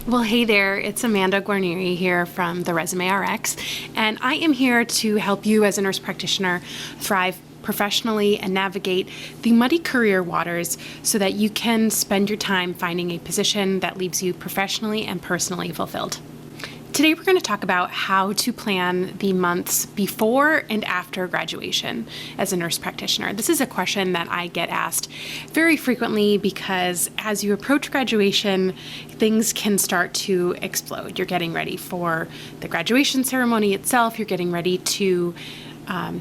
Well, hey there, it's Amanda Guarnieri here from the Resume RX, and I am here to help you as a nurse practitioner thrive professionally and navigate the muddy career waters so that you can spend your time finding a position that leaves you professionally and personally fulfilled. Today we're going to talk about how to plan the months before and after graduation as a nurse practitioner. This is a question that I get asked very frequently because as you approach graduation, things can start to explode. You're getting ready for the graduation ceremony itself, you're getting ready to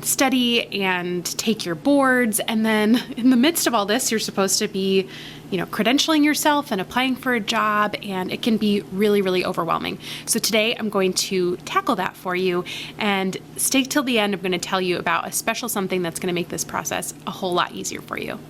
study and take your boards, and then in the midst of all this, you're supposed to be, credentialing yourself and applying for a job, and it can be really, really overwhelming. So today I'm going to tackle that for you, and stay till the end. I'm going to tell you about a special something that's going to make this process a whole lot easier for you.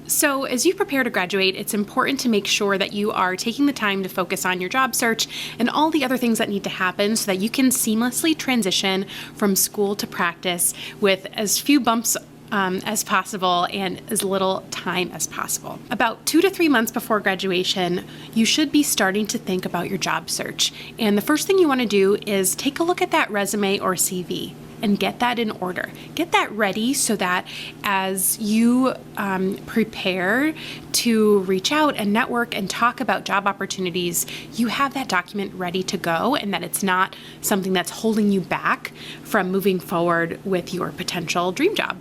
So as you prepare to graduate, it's important to make sure that you are taking the time to focus on your job search and all the other things that need to happen so that you can seamlessly transition from school to practice with as few bumps as possible and as little time as possible. About 2 to 3 months before graduation, you should be starting to think about your job search. And the first thing you want to do is take a look at that resume or CV and get that in order. Get that ready so that as you prepare to reach out and network and talk about job opportunities, you have that document ready to go and that it's not something that's holding you back from moving forward with your potential dream job.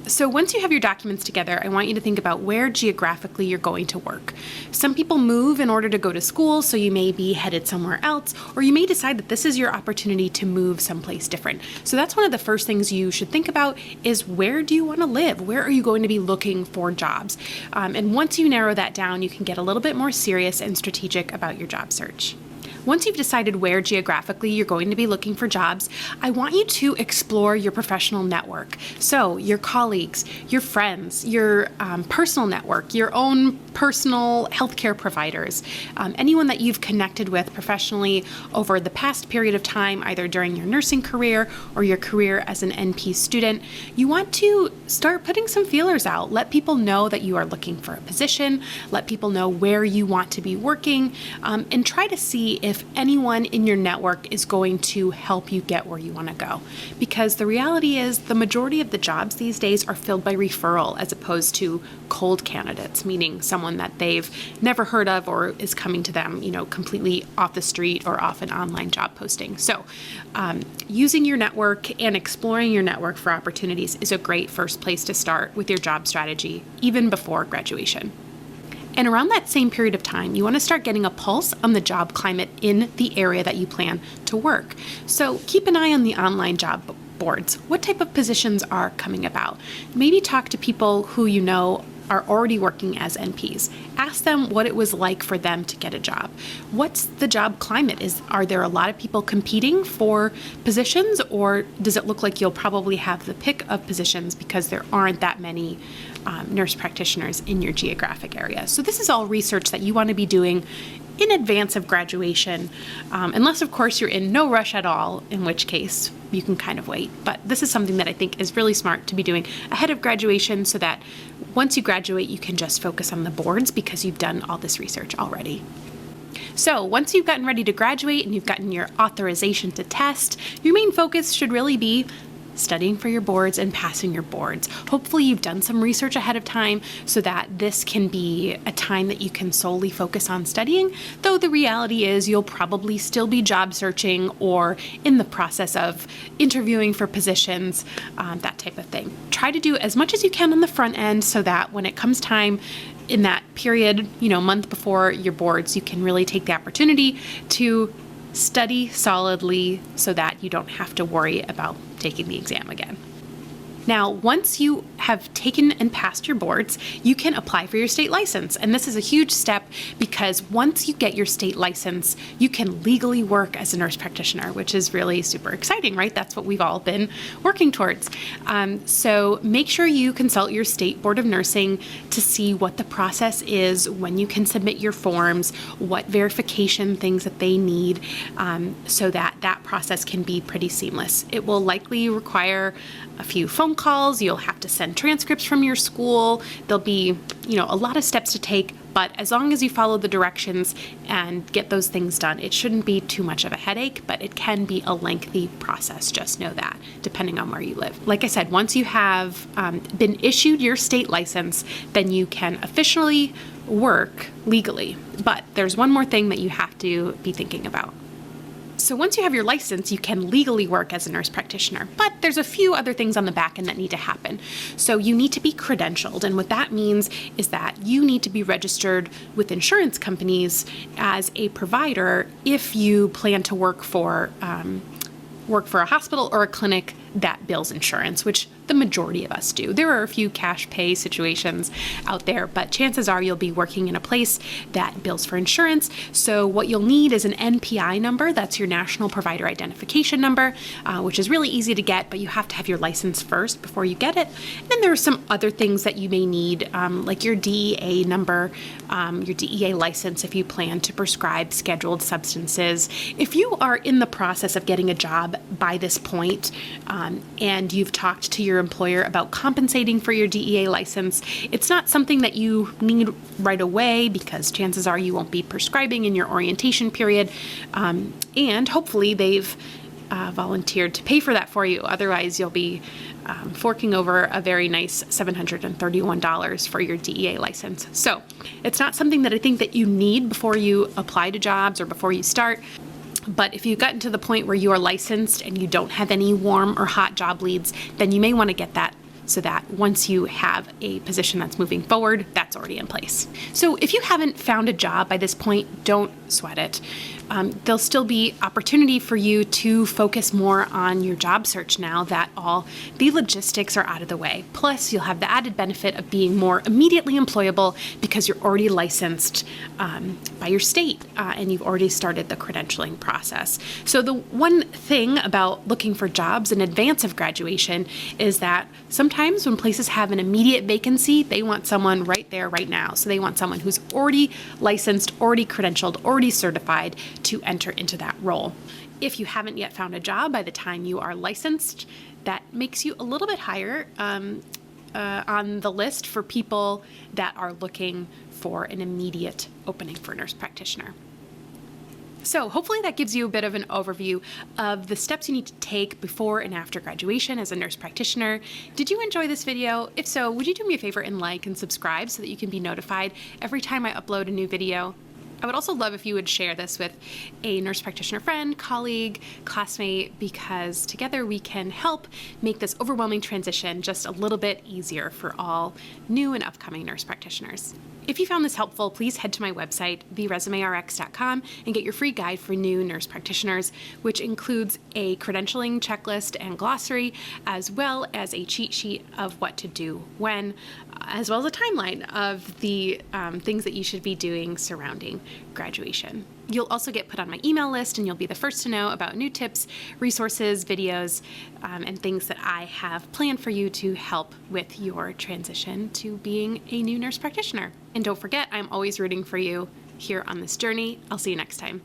So once you have your documents together, I want you to think about where geographically you're going to work. Some people move in order to go to school, so you may be headed somewhere else, or you may decide that this is your opportunity to move someplace different. So that's one of the first things you should think about is where do you want to live? Where are you going to be looking for jobs? And once you narrow that down, you can get a little bit more serious and strategic about your job search. Once you've decided where geographically you're going to be looking for jobs, I want you to explore your professional network. So your colleagues, your friends, your personal network, your own personal healthcare providers, anyone that you've connected with professionally over the past period of time, either during your nursing career or your career as an NP student. You want to start putting some feelers out. Let people know that you are looking for a position. Let people know where you want to be working, and try to see if anyone in your network is going to help you get where you want to go. Because the reality is the majority of the jobs these days are filled by referral as opposed to cold candidates, meaning someone that they've never heard of or is coming to them, completely off the street or off an online job posting. So using your network and exploring your network for opportunities is a great first place to start with your job strategy, even before graduation. And around that same period of time, you want to start getting a pulse on the job climate in the area that you plan to work. So keep an eye on the online job boards. What type of positions are coming about? Maybe talk to people who you know are already working as NPs. Ask them what it was like for them to get a job. What's the job climate? Are there a lot of people competing for positions, or does it look like you'll probably have the pick of positions because there aren't that many nurse practitioners in your geographic area? So this is all research that you want to be doing in advance of graduation, unless of course you're in no rush at all, in which case you can kind of wait. But this is something that I think is really smart to be doing ahead of graduation so that once you graduate, you can just focus on the boards because you've done all this research already. So once you've gotten ready to graduate and you've gotten your authorization to test, your main focus should really be studying for your boards and passing your boards. Hopefully you've done some research ahead of time so that this can be a time that you can solely focus on studying, though the reality is you'll probably still be job searching or in the process of interviewing for positions, that type of thing. Try to do as much as you can on the front end so that when it comes time in that period, month before your boards, you can really take the opportunity to study solidly so that you don't have to worry about taking the exam again. Now, once you have taken and passed your boards, you can apply for your state license. And this is a huge step because once you get your state license, you can legally work as a nurse practitioner, which is really super exciting, right? That's what we've all been working towards. So make sure you consult your state board of nursing to see what the process is, when you can submit your forms, what verification things that they need, so that that process can be pretty seamless. It will likely require a few phone calls. You'll have to send transcripts from your school. There'll be, a lot of steps to take, But as long as you follow the directions and get those things done, it shouldn't be too much of a headache, but it can be a lengthy process. Just know that, depending on where you live. Like I said, once you have been issued your state license, then you can officially work legally. But there's one more thing that you have to be thinking about. So once you have your license, you can legally work as a nurse practitioner, but there's a few other things on the back end that need to happen. So you need to be credentialed, and what that means is that you need to be registered with insurance companies as a provider if you plan to work for a hospital or a clinic that bills insurance, which the majority of us do. There are a few cash pay situations out there, but chances are you'll be working in a place that bills for insurance. So what you'll need is an NPI number. That's your National Provider Identification Number, which is really easy to get, but you have to have your license first before you get it. And then there are some other things that you may need, like your DEA number, your DEA license if you plan to prescribe scheduled substances. If you are in the process of getting a job by this point, and you've talked to your employer about compensating for your DEA license, it's not something that you need right away because chances are you won't be prescribing in your orientation period, and hopefully they've volunteered to pay for that for you. Otherwise, you'll be forking over a very nice $731 for your DEA license. So it's not something that I think that you need before you apply to jobs or before you start. But if you've gotten to the point where you are licensed and you don't have any warm or hot job leads, then you may want to get that so that once you have a position that's moving forward, that's already in place. So if you haven't found a job by this point, don't sweat it. There'll still be opportunity for you to focus more on your job search now that all the logistics are out of the way. Plus, you'll have the added benefit of being more immediately employable because you're already licensed by your state and you've already started the credentialing process. So the one thing about looking for jobs in advance of graduation is that sometimes when places have an immediate vacancy, they want someone right there, right now. So they want someone who's already licensed, already credentialed, already certified to enter into that role. If you haven't yet found a job by the time you are licensed, that makes you a little bit higher on the list for people that are looking for an immediate opening for a nurse practitioner. So hopefully that gives you a bit of an overview of the steps you need to take before and after graduation as a nurse practitioner. Did you enjoy this video? If so, would you do me a favor and like and subscribe so that you can be notified every time I upload a new video? I would also love if you would share this with a nurse practitioner friend, colleague, classmate, because together we can help make this overwhelming transition just a little bit easier for all new and upcoming nurse practitioners. If you found this helpful, please head to my website, theresumérx.com, and get your free guide for new nurse practitioners, which includes a credentialing checklist and glossary, as well as a cheat sheet of what to do when, as well as a timeline of the things that you should be doing surrounding graduation. You'll also get put on my email list and you'll be the first to know about new tips, resources, videos, and things that I have planned for you to help with your transition to being a new nurse practitioner. And don't forget, I'm always rooting for you here on this journey. I'll see you next time.